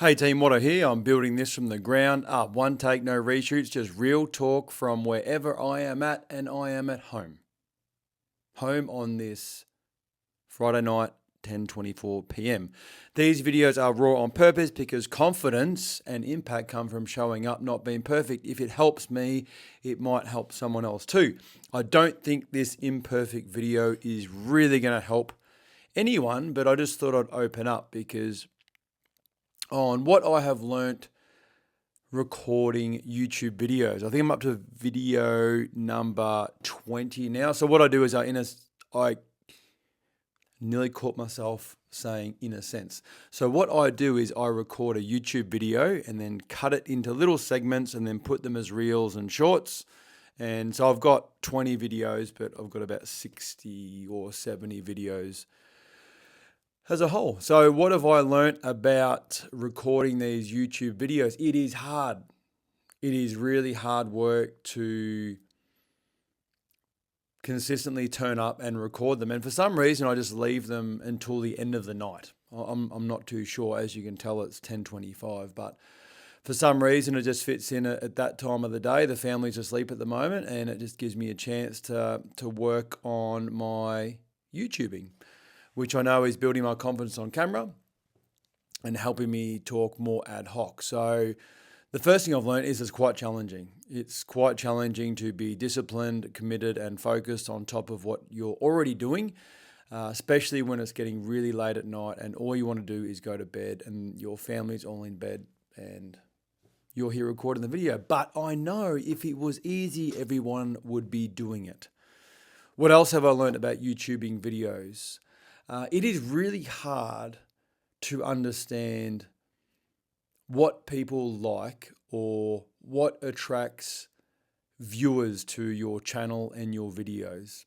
Hey team, Watto here. I'm building this from the ground up. One take, no reshoots, just real talk from wherever I am at, and I am at home. Home on this Friday night, 10:24 p.m. These videos are raw on purpose because confidence and impact come from showing up, not being perfect. If it helps me, it might help someone else too. I don't think this imperfect video is really going to help anyone, but I just thought I'd open up because on what I have learnt recording YouTube videos. I think I'm up to video number 20 now. So what I do is I nearly caught myself saying in a sense. So what I do is I record a YouTube video and then cut it into little segments and then put them as reels and shorts. And so I've got 20 videos, but I've got about 60 or 70 videos as a whole. So what have I learnt about recording these YouTube videos? It is hard. It is really hard work to consistently turn up and record them. And for some reason, I just leave them until the end of the night. I'm not too sure. As you can tell, it's 10:25, but for some reason, it just fits in at that time of the day. The family's asleep at the moment, and it just gives me a chance to work on my YouTubing, which I know is building my confidence on camera and helping me talk more ad hoc. So the first thing I've learned is it's quite challenging. It's quite challenging to be disciplined, committed, and focused on top of what you're already doing, especially when it's getting really late at night and all you want to do is go to bed and your family's all in bed and you're here recording the video. But I know if it was easy, everyone would be doing it. What else have I learned about YouTubing videos? It is really hard to understand what people like or what attracts viewers to your channel and your videos.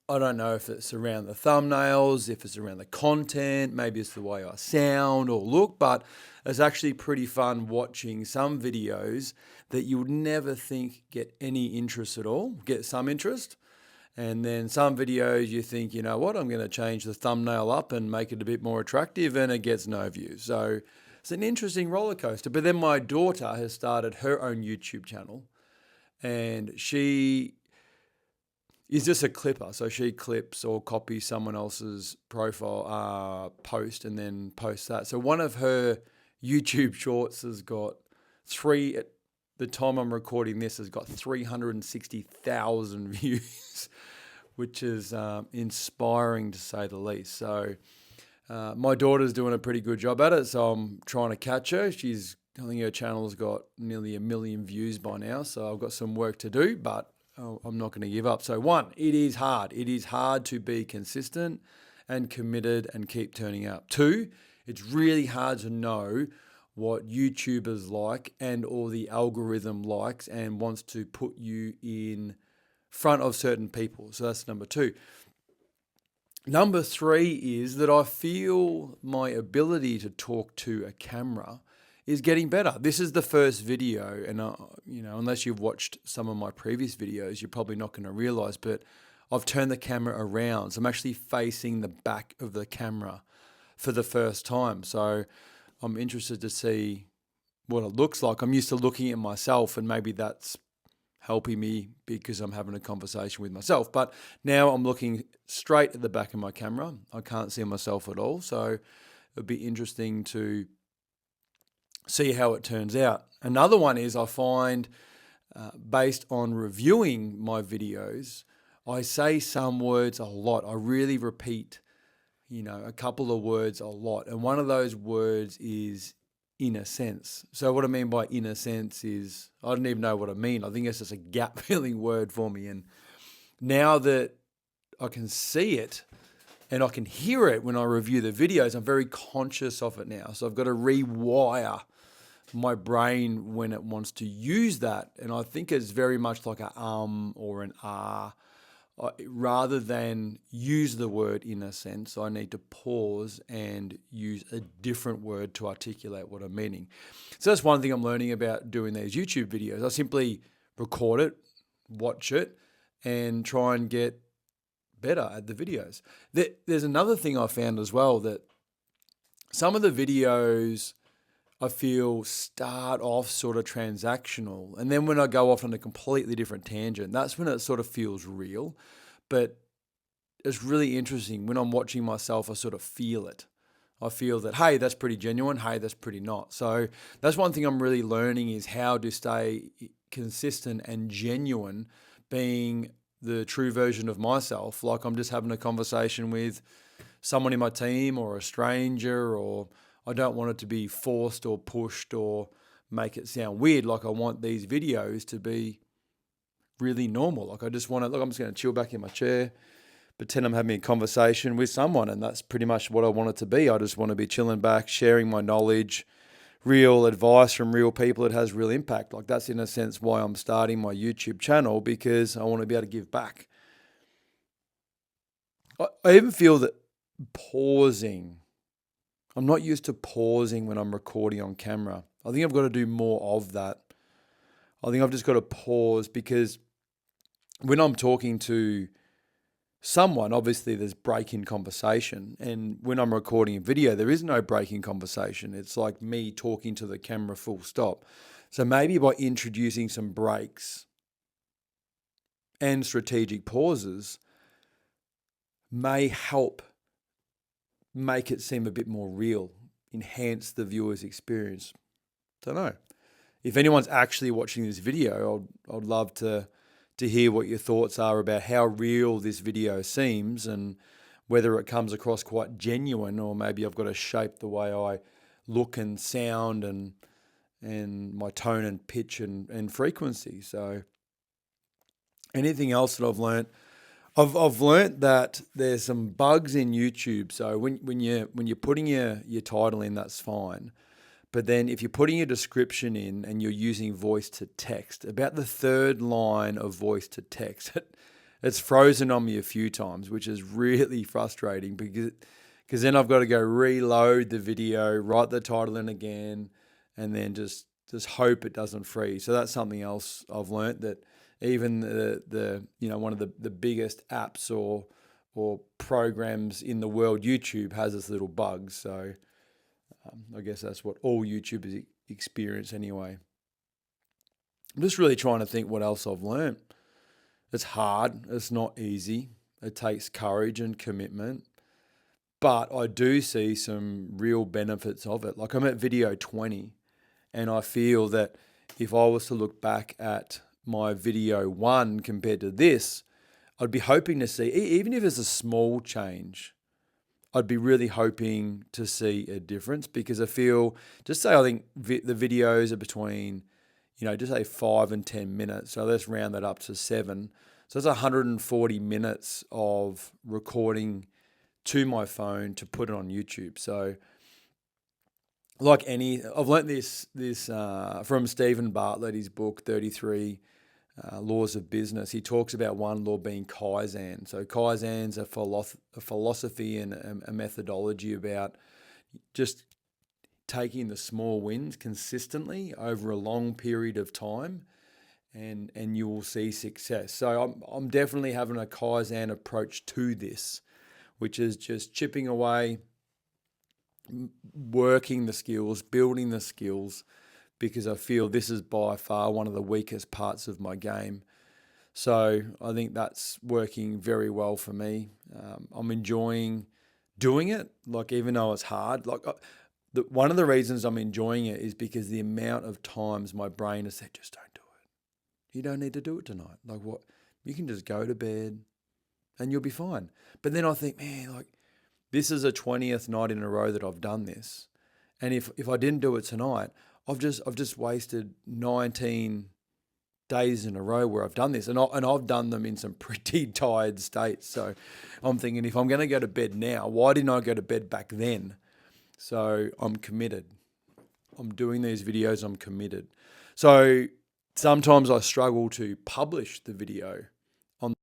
I don't know if it's around the thumbnails, if it's around the content, maybe it's the way I sound or look, but it's actually pretty fun watching some videos that you would never think get any interest at all, get some interest. And then some videos you think, you know what, I'm going to change the thumbnail up and make it a bit more attractive, and it gets no views. So it's an interesting roller coaster. But then my daughter has started her own YouTube channel, and she is just a clipper. So she clips or copies someone else's profile post and then posts that. So one of her YouTube shorts has got at the time I'm recording this, has got 360,000 views, which is inspiring to say the least. So my daughter's doing a pretty good job at it, so I'm trying to catch her. I think her channel's got nearly 1 million views by now, so I've got some work to do, but I'm not going to give up. So one, it is hard. It is hard to be consistent and committed and keep turning up. Two, it's really hard to know what YouTubers like and or the algorithm likes and wants to put you in front of certain people. So that's number two. Number three is that I feel my ability to talk to a camera is getting better. This is the first video, and unless you've watched some of my previous videos, you're probably not going to realize, but I've turned the camera around. So I'm actually facing the back of the camera for the first time. So I'm interested to see what it looks like. I'm used to looking at myself, and maybe that's helping me because I'm having a conversation with myself. But now I'm looking straight at the back of my camera. I can't see myself at all. So it'd be interesting to see how it turns out. Another one is I find based on reviewing my videos, I say some words a lot. I really repeat a couple of words a lot. And one of those words is in a sense. So what I mean by in a sense is, I don't even know what I mean. I think it's just a gap filling word for me. And now that I can see it and I can hear it when I review the videos, I'm very conscious of it now. So I've got to rewire my brain when it wants to use that. And I think it's very much like a or an rather than use the word in a sense, I need to pause and use a different word to articulate what I'm meaning. So that's one thing I'm learning about doing these YouTube videos. I simply record it, watch it, and try and get better at the videos. There's another thing I found as well, that some of the videos I feel start off sort of transactional. And then when I go off on a completely different tangent, that's when it sort of feels real. But it's really interesting. When I'm watching myself, I sort of feel it. I feel that, hey, that's pretty genuine. Hey, that's pretty not. So that's one thing I'm really learning is how to stay consistent and genuine, being the true version of myself. Like I'm just having a conversation with someone in my team or a stranger, or I don't want it to be forced or pushed or make it sound weird. Like I want these videos to be really normal. Like I just want to, look, I'm just going to chill back in my chair, pretend I'm having a conversation with someone, and that's pretty much what I want it to be. I just want to be chilling back, sharing my knowledge, real advice from real people. It has real impact. Like that's in a sense why I'm starting my YouTube channel, because I want to be able to give back. I even feel that pausing, I'm not used to pausing when I'm recording on camera. I think I've got to do more of that. I think I've just got to pause, because when I'm talking to someone, obviously there's break in conversation. And when I'm recording a video, there is no break in conversation. It's like me talking to the camera full stop. So maybe by introducing some breaks and strategic pauses may help make it seem a bit more real, enhance the viewer's experience. Don't know. If anyone's actually watching this video, I'd love to hear what your thoughts are about how real this video seems, and whether it comes across quite genuine, or maybe I've got to shape the way I look and sound and my tone and pitch and frequency. So anything else that I've learned? I've learnt that there's some bugs in YouTube. So when you're putting your title in, that's fine. But then if you're putting your description in and you're using voice to text, about the third line of voice to text, it's frozen on me a few times, which is really frustrating, because then I've got to go reload the video, write the title in again, and then just hope it doesn't freeze. So that's something else I've learnt, that even the one of the biggest apps or programs in the world, YouTube, has this little bug. So I guess that's what all YouTubers experience anyway. I'm just really trying to think what else I've learned. It's hard. It's not easy. It takes courage and commitment. But I do see some real benefits of it. Like I'm at video 20, and I feel that if I was to look back at my video 1 compared to this, I'd be hoping to see, even if it's a small change, I'd be really hoping to see a difference, because I feel, just say I think the videos are between, just say 5 and 10 minutes. So let's round that up to 7. So that's 140 minutes of recording to my phone to put it on YouTube. So I've learnt this from Stephen Bartlett, his book, 33 Laws of Business. He talks about one law being Kaizen. So Kaizen's a philosophy and a methodology about just taking the small wins consistently over a long period of time, and you will see success. So I'm definitely having a Kaizen approach to this, which is just chipping away, working the skills, building the skills, because I feel this is by far one of the weakest parts of my game. So I think that's working very well for me. I'm enjoying doing it, like even though it's hard. One of the reasons I'm enjoying it is because the amount of times my brain has said, just don't do it. You don't need to do it tonight. Like what? You can just go to bed and you'll be fine. But then I think, man, like this is a 20th night in a row that I've done this. And if I didn't do it tonight, I've just wasted 19 days in a row where I've done this, and I've done them in some pretty tired states. So I'm thinking, if I'm going to go to bed now, why didn't I go to bed back then? So I'm committed. I'm doing these videos. I'm committed. So sometimes I struggle to publish the video on.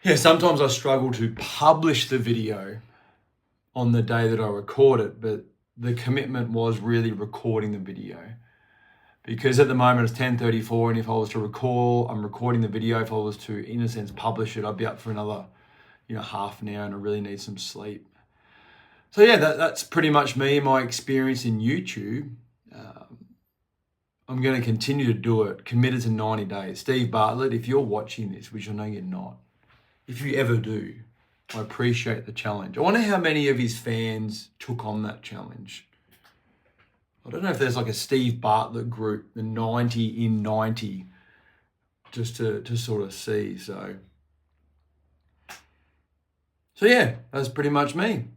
Yeah, sometimes I struggle to publish the video on the day that I record it, but the commitment was really recording the video. Because at the moment it's 10:34, and if I was to I'm recording the video. If I was to, in a sense, publish it, I'd be up for another, half an hour, and I really need some sleep. So yeah, that's pretty much me, my experience in YouTube. I'm going to continue to do it, committed to 90 days. Steve Bartlett, if you're watching this, which I know you're not, if you ever do, I appreciate the challenge. I wonder how many of his fans took on that challenge. I don't know if there's like a Steve Bartlett group, the 90 in 90, just to sort of see. So yeah, that's pretty much me.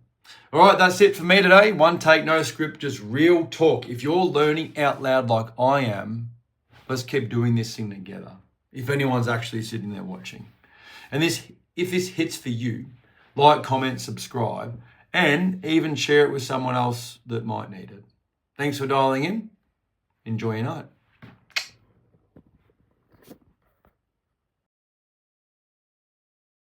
All right, that's it for me today. One take, no script, just real talk. If you're learning out loud like I am, let's keep doing this thing together. If anyone's actually sitting there watching. And if this hits for you, like, comment, subscribe, and even share it with someone else that might need it. Thanks for dialing in. Enjoy your night.